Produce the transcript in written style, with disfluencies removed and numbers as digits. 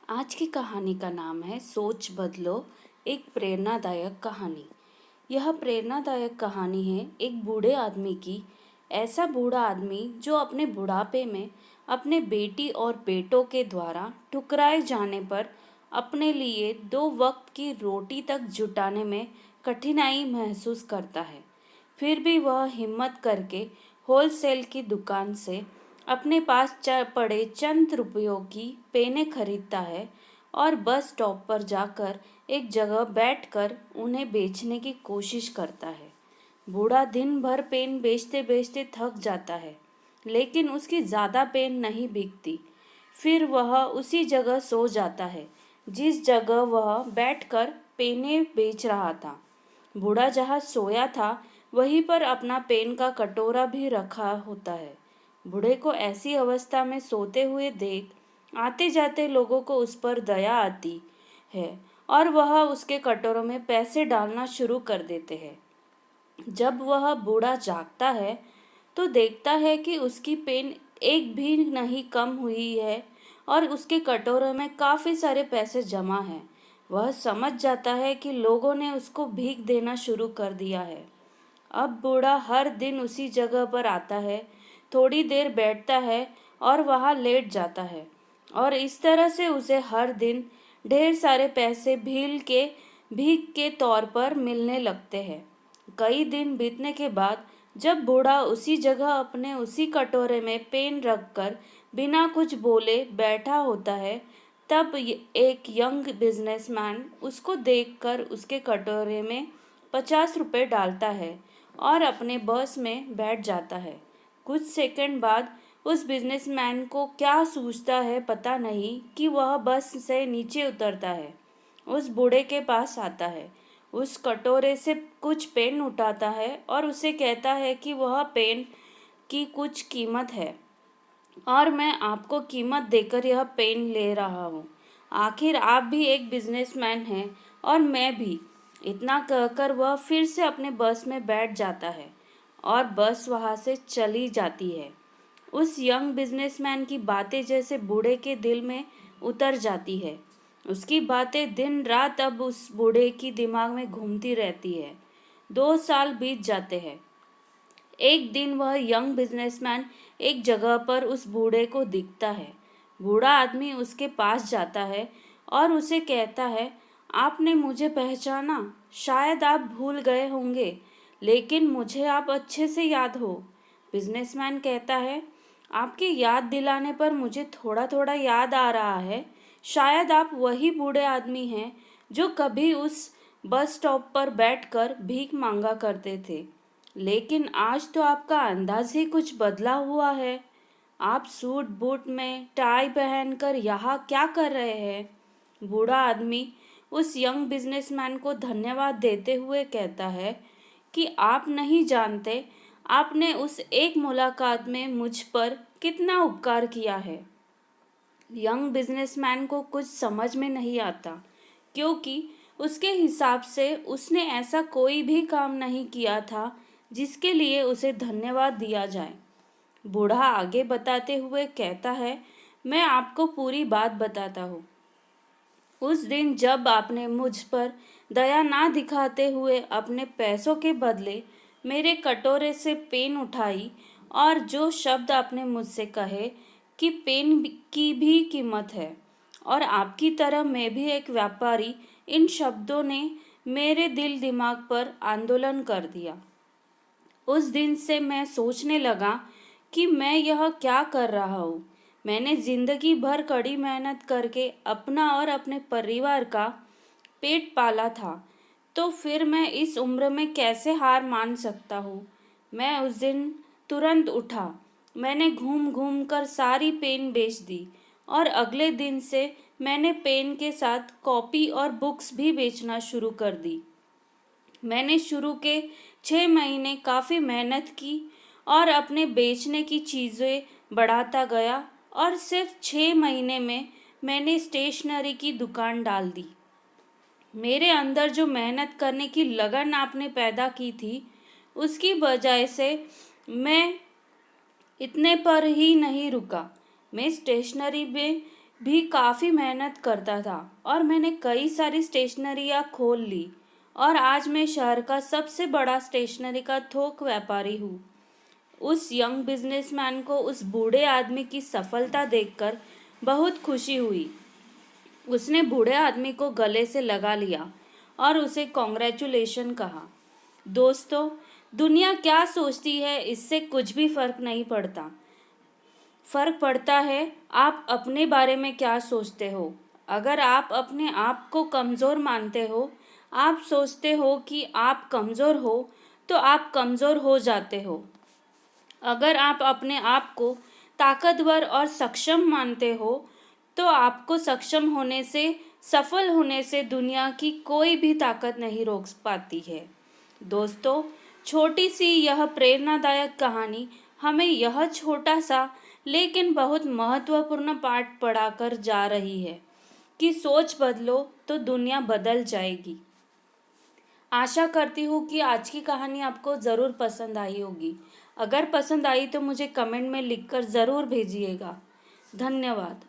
आज की कहानी का नाम है सोच बदलो, एक प्रेरणादायक कहानी। यह प्रेरणादायक कहानी है एक बूढ़े आदमी की। ऐसा बूढ़ा आदमी जो अपने बुढ़ापे में अपने बेटी और बेटों के द्वारा ठुकराए जाने पर अपने लिए दो वक्त की रोटी तक जुटाने में कठिनाई महसूस करता है। फिर भी वह हिम्मत करके होलसेल की दुकान से अपने पास पड़े चंद रुपयों की पेनें खरीदता है और बस स्टॉप पर जाकर एक जगह बैठकर उन्हें बेचने की कोशिश करता है। बूढ़ा दिन भर पेन बेचते बेचते थक जाता है, लेकिन उसकी ज़्यादा पेन नहीं बिकती। फिर वह उसी जगह सो जाता है जिस जगह वह बैठकर पेनें बेच रहा था। बूढ़ा जहाँ सोया था वहीं पर अपना पेन का कटोरा भी रखा होता है। बूढ़े को ऐसी अवस्था में सोते हुए देख आते जाते लोगों को उस पर दया आती है और वह उसके कटोरों में पैसे डालना शुरू कर देते हैं। जब वह बूढ़ा जागता है तो देखता है कि उसकी पेन एक भी नहीं कम हुई है और उसके कटोरे में काफ़ी सारे पैसे जमा हैं। वह समझ जाता है कि लोगों ने उसको भीख देना शुरू कर दिया है। अब बूढ़ा हर दिन उसी जगह पर आता है, थोड़ी देर बैठता है और वहाँ लेट जाता है और इस तरह से उसे हर दिन ढेर सारे पैसे भीख के तौर पर मिलने लगते हैं। कई दिन बीतने के बाद जब बूढ़ा उसी जगह अपने उसी कटोरे में पेन रखकर बिना कुछ बोले बैठा होता है, तब एक यंग बिजनेसमैन उसको देखकर उसके कटोरे में 50 रुपए डालता है और अपने बस में बैठ जाता है। कुछ सेकंड बाद उस बिजनेसमैन को क्या सूझता है पता नहीं कि वह बस से नीचे उतरता है, उस बूढ़े के पास आता है, उस कटोरे से कुछ पेन उठाता है और उसे कहता है कि वह पेन की कुछ कीमत है और मैं आपको कीमत देकर यह पेन ले रहा हूँ। आखिर आप भी एक बिजनेसमैन हैं और मैं भी। इतना कहकर वह फिर से अपने बस में बैठ जाता है और बस वहाँ से चली जाती है। उस यंग बिजनेसमैन की बातें जैसे बूढ़े के दिल में उतर जाती है। उसकी बातें दिन रात अब उस बूढ़े की दिमाग में घूमती रहती है। 2 साल बीत जाते हैं। एक दिन वह यंग बिजनेसमैन एक जगह पर उस बूढ़े को दिखता है। बूढ़ा आदमी उसके पास जाता है और उसे कहता है, आपने मुझे पहचाना? शायद आप भूल गए होंगे, लेकिन मुझे आप अच्छे से याद हो। बिजनेसमैन कहता है, आपकी याद दिलाने पर मुझे थोड़ा थोड़ा याद आ रहा है। शायद आप वही बूढ़े आदमी हैं जो कभी उस बस स्टॉप पर बैठकर भीख मांगा करते थे। लेकिन आज तो आपका अंदाज ही कुछ बदला हुआ है। आप सूट बूट में टाई पहनकर यहाँ क्या कर रहे हैं? बूढ़ा आदमी उस यंग बिजनेसमैन को धन्यवाद देते हुए कहता है कि आप नहीं जानते आपने उस एक मुलाकात में मुझ पर कितना उपकार किया है। यंग बिजनेसमैन को कुछ समझ में नहीं आता, क्योंकि उसके हिसाब से उसने ऐसा कोई भी काम नहीं किया था जिसके लिए उसे धन्यवाद दिया जाए। बूढ़ा आगे बताते हुए कहता है, मैं आपको पूरी बात बताता हूँ। उस दिन जब आपने मुझ पर दया ना दिखाते हुए अपने पैसों के बदले मेरे कटोरे से पेन उठाई और जो शब्द आपने मुझसे कहे कि पेन की भी कीमत है और आपकी तरह मैं भी एक व्यापारी, इन शब्दों ने मेरे दिल दिमाग पर आंदोलन कर दिया। उस दिन से मैं सोचने लगा कि मैं यह क्या कर रहा हूँ। मैंने जिंदगी भर कड़ी मेहनत करके अपना और अपने परिवार का पेट पाला था, तो फिर मैं इस उम्र में कैसे हार मान सकता हूँ। मैं उस दिन तुरंत उठा। मैंने घूम घूम कर सारी पेन बेच दी और अगले दिन से मैंने पेन के साथ कॉपी और बुक्स भी बेचना शुरू कर दी। मैंने शुरू के 6 महीने काफ़ी मेहनत की और अपने बेचने की चीज़ें बढ़ाता गया और सिर्फ 6 महीने में मैंने स्टेशनरी की दुकान डाल दी। मेरे अंदर जो मेहनत करने की लगन आपने पैदा की थी, उसकी वजह से मैं इतने पर ही नहीं रुका। मैं स्टेशनरी में भी काफ़ी मेहनत करता था और मैंने कई सारी स्टेशनरियाँ खोल ली और आज मैं शहर का सबसे बड़ा स्टेशनरी का थोक व्यापारी हूँ। उस यंग बिजनेसमैन को उस बूढ़े आदमी की सफलता देखकर बहुत खुशी हुई। उसने बूढ़े आदमी को गले से लगा लिया और उसे कॉन्ग्रेचुलेशन कहा। दोस्तों, दुनिया क्या सोचती है इससे कुछ भी फर्क नहीं पड़ता। फर्क पड़ता है आप अपने बारे में क्या सोचते हो। अगर आप अपने आप को कमज़ोर मानते हो, आप सोचते हो कि आप कमज़ोर हो, तो आप कमज़ोर हो जाते हो। अगर आप अपने आप को ताकतवर और सक्षम मानते हो, तो आपको सक्षम होने से, सफल होने से दुनिया की कोई भी ताकत नहीं रोक पाती है। दोस्तों, छोटी सी यह प्रेरणादायक कहानी हमें यह छोटा सा लेकिन बहुत महत्वपूर्ण पाठ पढ़ाकर जा रही है कि सोच बदलो तो दुनिया बदल जाएगी। आशा करती हूँ कि आज की कहानी आपको ज़रूर पसंद आई होगी। अगर पसंद आई तो मुझे कमेंट में लिखकर ज़रूर भेजिएगा। धन्यवाद।